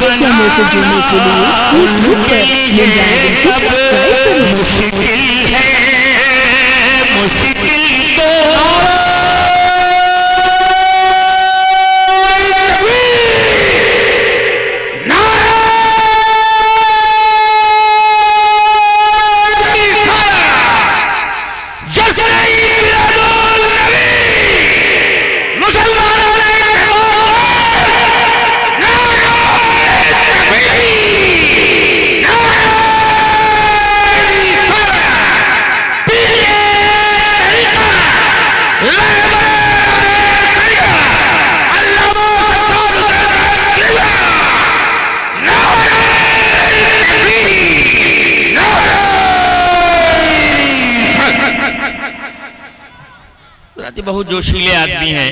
इस चैनल से जुड़ने के लिए उनके लिए कब मुश्किल है, मुश्किल तो बहुत जोशीले आदमी हैं।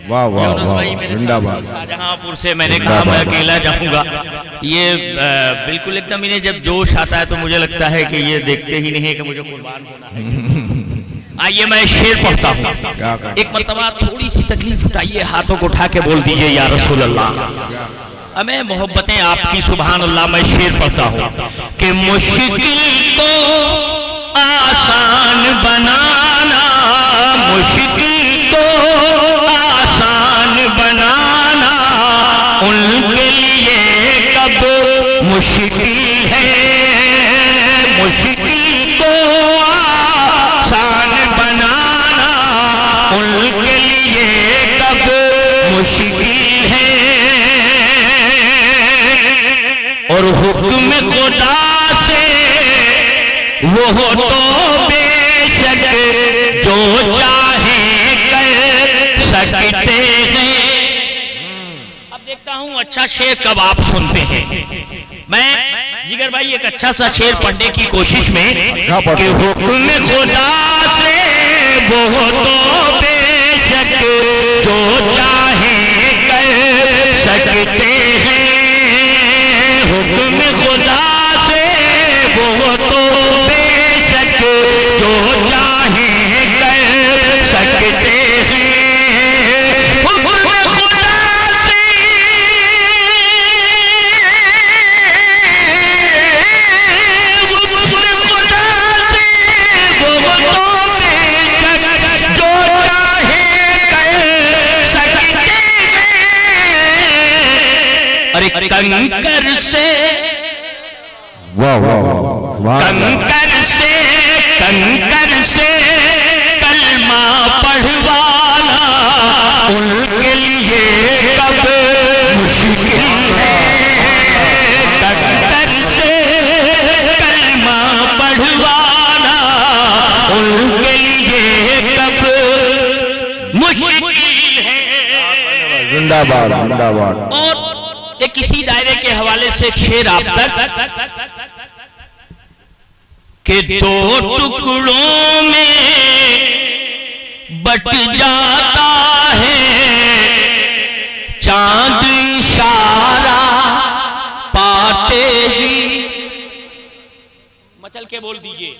वाह वाह वाह, जिंदाबाद। शाहजहांपुर से मैंने कहा मैं अकेला जाऊंगा, ये बिल्कुल एकदम इन्हें जब जोश आता है तो मुझे लगता है कि ये देखते ही नहीं है कि मुझे कुर्बान होना है। आइए मैं शेर पढ़ता हूँ। एक मर्तबा थोड़ी सी तकलीफ उठाइए, हाथों को उठा के बोल दीजिए या रसूल अल्लाह। हमें मोहब्बतें आपकी, सुभान अल्लाह। मैं शेर पढ़ता हूँ कि मुश्किल को आसान बनाना, मुश्किल को आसान बनाना, उनके लिए कब मुश्किल है, मुश्किल को आसान बनाना, उनके लिए कब मुश्किल है। और हुक्म खुदा से वो तो बेशक जो चाहे कर सकते हैं। अब देखता हूँ अच्छा शेर कब आप सुनते हैं। मैं जिगर भाई एक अच्छा सा शेर पढ़ने की कोशिश में कि हुक्म खुदा से वो तो बेशक जो चाहे कर सकते हैं, हुक्म खुदा से वो तो बेशक जो चाहे कर सकते हैं, हुक्म खुदा से वो तो बेशक जो चाहे कर सकते हैं। अरे कंकर से वाह वाह वाह, कंकर से कलमा पढ़वाना, उनके लिए कब मुश्किल है, कंकर से कलमा पढ़वाना, उनके लिए कब मुश्किल है। जिंदाबाद जिंदाबाद। और एक किसी दायरे के हवाले से शेर आप तक कि दो टुकड़ों में बट जाता है चांद इशारा पाते ही। मचल के बोल दीजिए,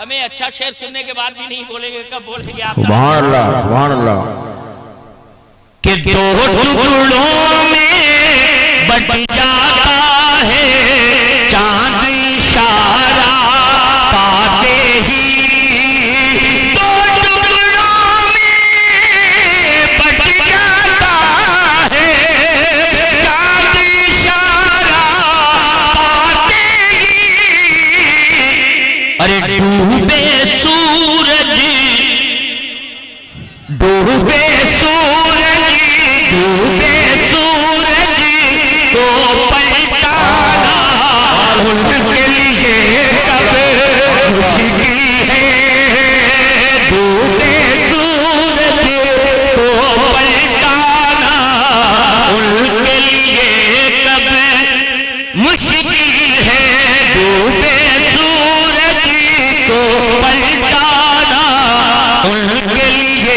हमें अच्छा शेर सुनने के बाद भी नहीं बोलेंगे, कब बोलेंगे आप? सुभान अल्लाह सुभान अल्लाह। कि दो टुकड़ों में बट जाता है चांद इशारा पाते ही, दो टुकड़ों में बट जाता है चांद इशारा पाते ही। अरे डूबे सूरज, डूबे सूरज, डूबे सूरज को पलटाना, उनके लिए कब मुश्किल है, डूबे सूरज को पलटाना, उनके लिए कब मुश्किल है, डूबे सूरज को पलटाना, उनके लिए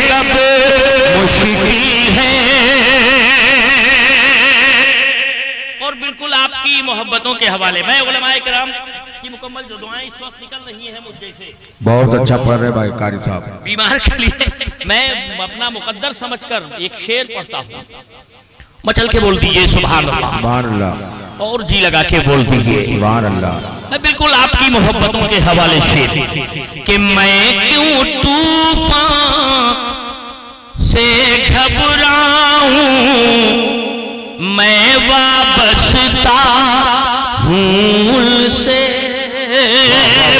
कब मुश्किल है। और बिल्कुल आपकी मोहब्बतों के हवाले मैं उलमाए किराम की मुकम्मल जो दुआएं इस वक्त निकल रही हैं मुझ जैसे, बहुत अच्छा पढ़ रहे भाई कारी साहब। बीमार के लिए मैं अपना मुकद्दर समझकर एक शेर पढ़ता हूँ। मचल के बोल दीजिए सुभान अल्लाह, सुभान अल्लाह, और जी लगा के बोल दीजिए सुभान अल्लाह। मैं बिल्कुल आपकी मोहब्बतों के हवाले से कि मैं क्यों तूफान से घबराऊं, मैं वाबस्ता हूं से,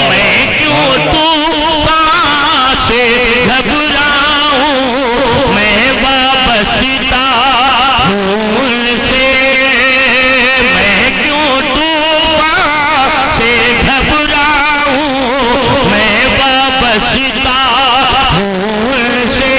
मैं क्यों तूफान से घबराऊं, मैं वाबस्ता हूं से, मैं क्यों तूफान से घबराऊं, मैं वाबस्ता हूं से,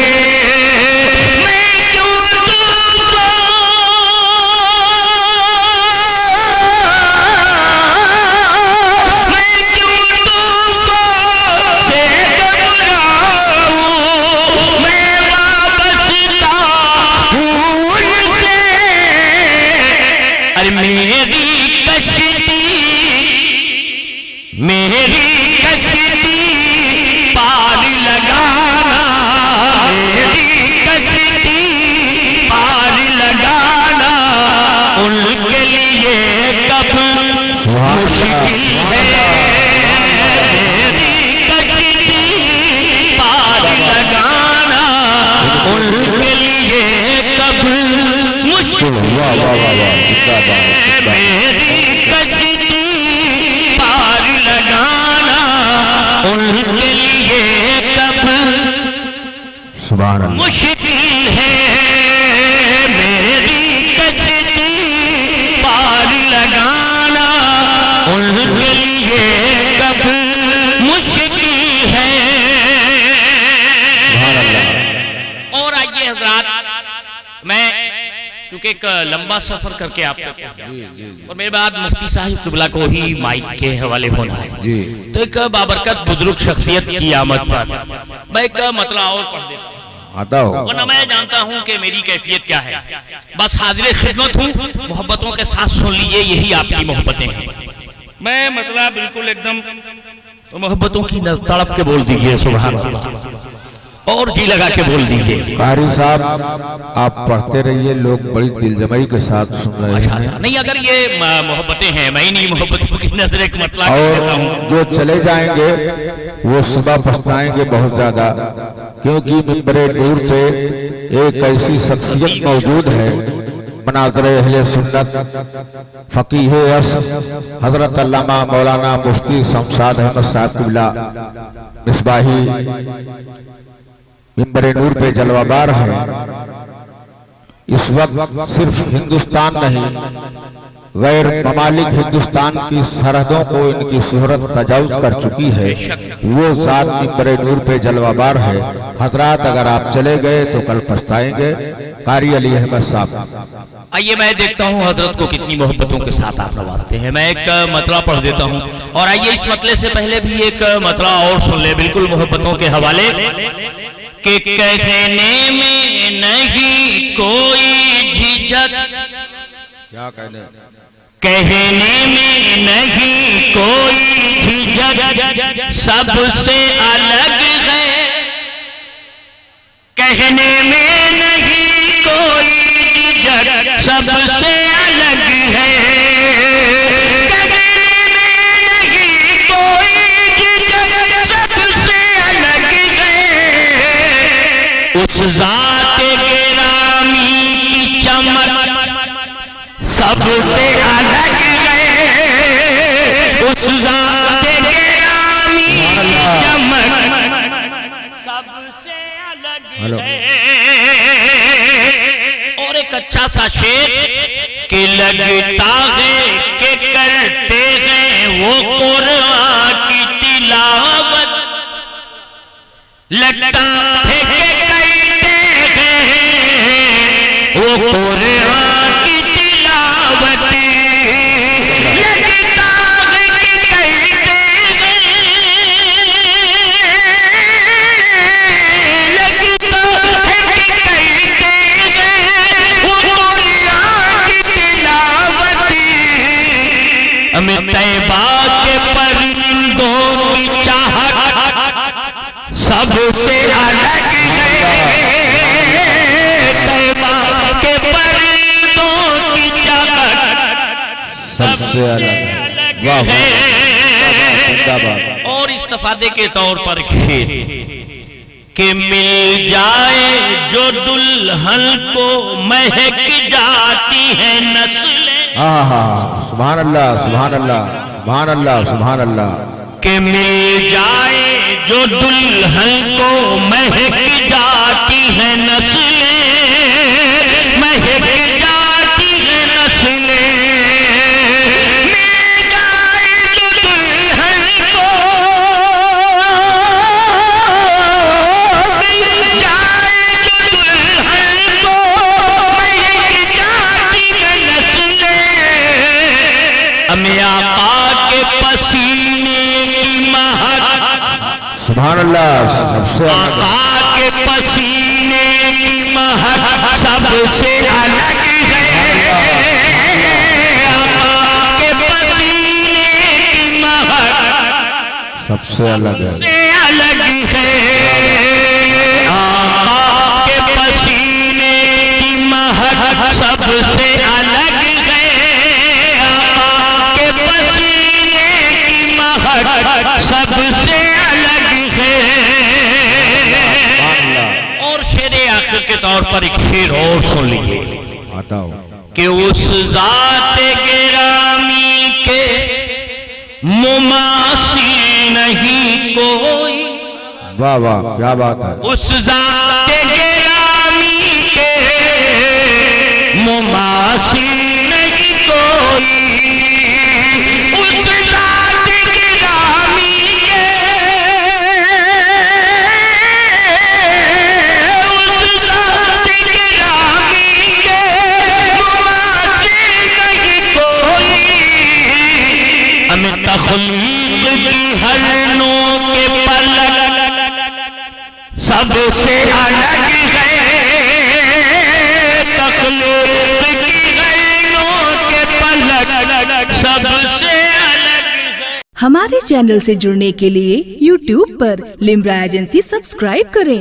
मेरी कश्ती पार लगाना, मेरी कश्ती पार लगाना, उनके लिए कब मुश्किल है, मेरी कश्ती पार लगाना, उनके लिए कब मुश्किल है, मेरी कश्ती पार लगाना, उनके लिए कब सुभान अल्लाह, मुश्किल है, मेरी कश्ती पार लगाना, उनके लिए कब मुश्किल है। और आइए हजरात, मैं क्योंकि एक लंबा सफर करके आप और मेरे बाद मुफ्ती साहिब किबला को ही माइक के हवाले होना है जी। तो एक बाबरकत बुजुर्ग शख्सियत की आमद पर मैं एक मतलब और पढ़ देता हूं, आता हो, वरना मैं जानता हूं कि मेरी कैफियत क्या है। बस हाजिर खिदमत हूं, मोहब्बतों के साथ सुन लीजिए, यही आपकी मोहब्बतें हैं। मैं मतलब बिल्कुल एकदम मोहब्बतों की तड़प के बोल दीजिए सुभान अल्लाह, और जी लगा के बोल दीजिए। कारी साहब आप पढ़ते रहिए, लोग बड़ी दिलजमाई के साथ सुन रहे हैं। नहीं, अगर ये मोहब्बतें हैं, मैं नहीं मोहब्बतों की नजर एक मतलब और जो चले जाएंगे वो सुबह पछताएंगे बहुत ज्यादा, क्योंकि मिंबरे नूर पे एक ऐसी शख्सियत मौजूद है, मनाज़िर अहले सुन्नत फकीह अस्र हजरत अल्लामा मौलाना मुफ्ती शमशाद अहमद साहब किबला मिसबाही मिंबरे नूर पे जलवाबार है। इस वक्त सिर्फ हिंदुस्तान नहीं, गैर ममालिक हिंदुस्तान की सरहदों को इनकी शोहरत तजावुज कर चुकी है। वो ज़ात मिंबरे नूर पे जलवाबार है। हजरात अगर आप चले गए तो कल पछताएंगे। कारी अली अहमद साहब, आइए मैं देखता हूँ हजरत को कितनी मोहब्बतों के साथ आप नवाजते हैं। मैं एक मतला पढ़ देता हूँ, और आइए इस मतले से पहले भी एक मतला और सुन ले, बिल्कुल मोहब्बतों के हवाले के कहने में नहीं कोई झिझक, क्या कहने में नहीं कोई झिझक, सबसे अलग है, कहने में नहीं कोई झिझक, सबसे अलग है, कहने में नहीं कोई झिझक, सबसे अलग है, उस ज़ात गिरामी की चमक सबसे अलग है, उस ज़ात गिरामी की चमक सबसे अलग है। और एक अच्छा सा शेर कि लगता है कि करते हैं वो कुरान की तिलावत, लगता है कि करते हैं वो कुरान की तिलावत, लगता है कि करते हैं, लगता है कि करते हैं वो कुरान की तिलावत, हमें तैबा के परिंदों की चाहत सबसे अलग है, तैबा के परिंदों सबसे अलग। वाह वाह। और इस्तिफादे के तौर पर शेर के मिल जाए जो दुल्हन को महक जाती है नस्लें। हाँ, सुभान अल्लाह सुभान अल्लाह सुभान अल्लाह सुभान अल्लाह। के मिल जाए जो दुल्हन को महक जाती है नस्लें, महक जाती है नस्लें। मिल जाए जो दुल्हन को, मिल जाए जो दुल्हन को महक जाती है नस्लें। हमें आका के पसीने की महक, सुभान अल्लाह, सबसे आका के पसीने की महक सबसे अलग है। आका के पसीने की महक सबसे अलग है, सबसे अलग है। आका के पसीने की महक सबसे अलग है। आका के पसीने की महक सबसे अलग है। और शेर आखिर के तौर पर एक शेर और सुन लीजिए बताओ। कि उस जात गिरामी के मुमासिल नहीं कोई। वाह वाह, क्या बात है। उस जात गिरामी के मुमासिल नहीं कोई। उस जात गिरामी के, उस जात गिरामी के मुमासिल नहीं कोई। हमें तख्लीक की हर नौ के पलक सबसे अलग है। तख्लीक की हर नौ के पलक सबसे अलग है। हमारे चैनल से जुड़ने के लिए YouTube पर लिम्रा एजेंसी सब्सक्राइब करें।